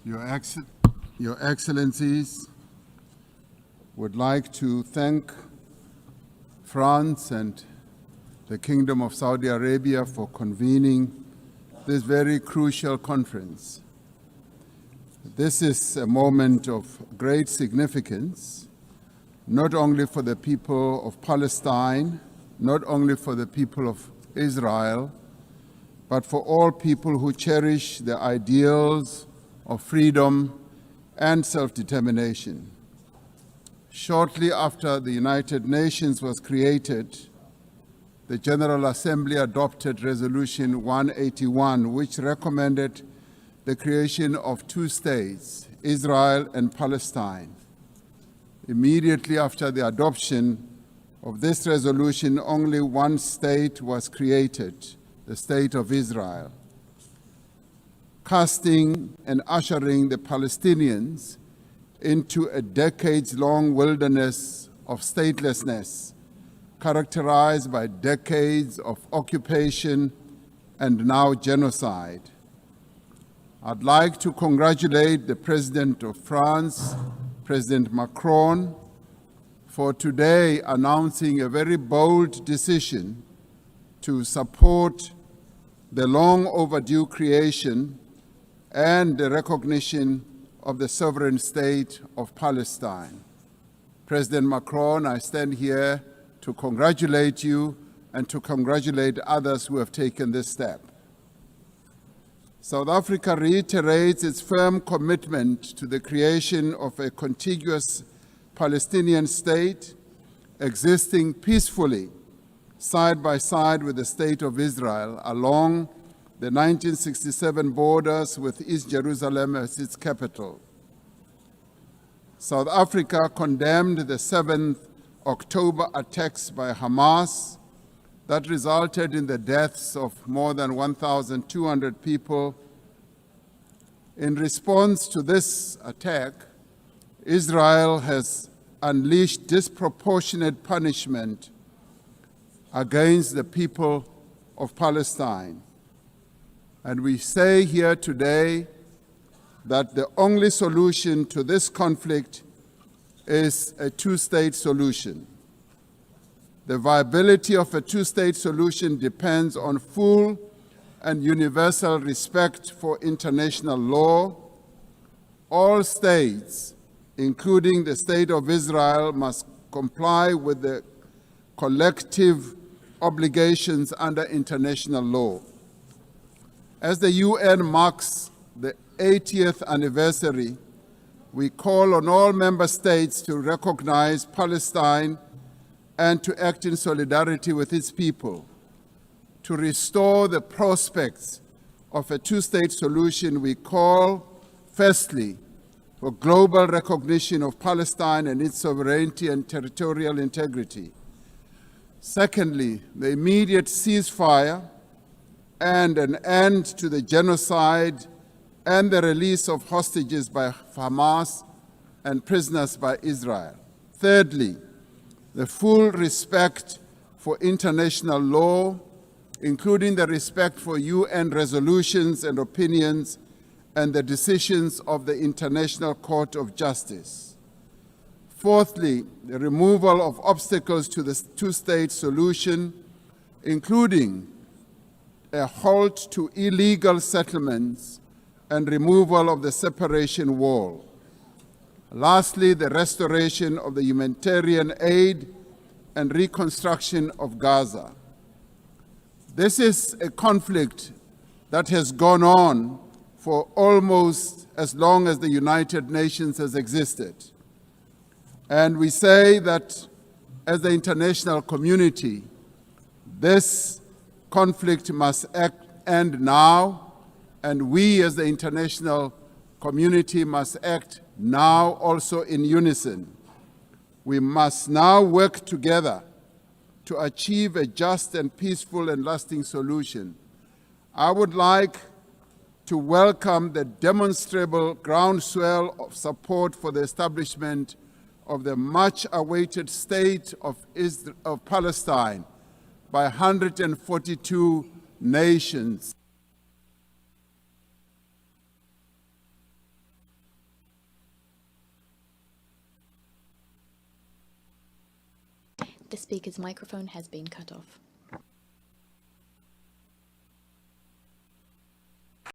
Your Excellencies, would like to thank France and the Kingdom of Saudi Arabia for convening this very crucial conference. This is a moment of great significance, not only for the people of Palestine, not only for the people of Israel, but for all people who cherish the ideals of freedom and self-determination. Shortly after the United Nations was created, the General Assembly adopted Resolution 181, which recommended the creation of two states, Israel and Palestine. Immediately after the adoption of this resolution, only one state was created, the State of Israel, casting and ushering the Palestinians into a decades-long wilderness of statelessness, characterized by decades of occupation and now genocide. I'd like to congratulate the President of France, President Macron, for today announcing a very bold decision to support the long overdue creation and the recognition of the sovereign state of Palestine. President Macron, I stand here to congratulate you and to congratulate others who have taken this step. South Africa reiterates its firm commitment to the creation of a contiguous Palestinian state existing peacefully side by side with the State of Israel along the 1967 borders with East Jerusalem as its capital. South Africa condemned the 7th October attacks by Hamas that resulted in the deaths of more than 1,200 people. In response to this attack, Israel has unleashed disproportionate punishment against the people of Palestine. And we say here today that the only solution to this conflict is a two-state solution. The viability of a two-state solution depends on full and universal respect for international law. All states, including the State of Israel, must comply with the collective obligations under international law. As the UN marks the 80th anniversary, we call on all member states to recognize Palestine and to act in solidarity with its people. To restore the prospects of a two-state solution, we call, firstly, for global recognition of Palestine and its sovereignty and territorial integrity. Secondly, the immediate ceasefire and an end to the genocide and the release of hostages by Hamas and prisoners by Israel. Thirdly, the full respect for international law, including the respect for UN resolutions and opinions and the decisions of the International Court of Justice. Fourthly, the removal of obstacles to the two-state solution, including a halt to illegal settlements and removal of the separation wall. Lastly, the restoration of the humanitarian aid and reconstruction of Gaza. This is a conflict that has gone on for almost as long as the United Nations has existed. And we say that as the international community, this conflict must end now, and we as the international community must act now also in unison. We must now work together to achieve a just and peaceful and lasting solution. I would like to welcome the demonstrable groundswell of support for the establishment of the much-awaited state of Palestine by 142 nations. The speaker's microphone has been cut off.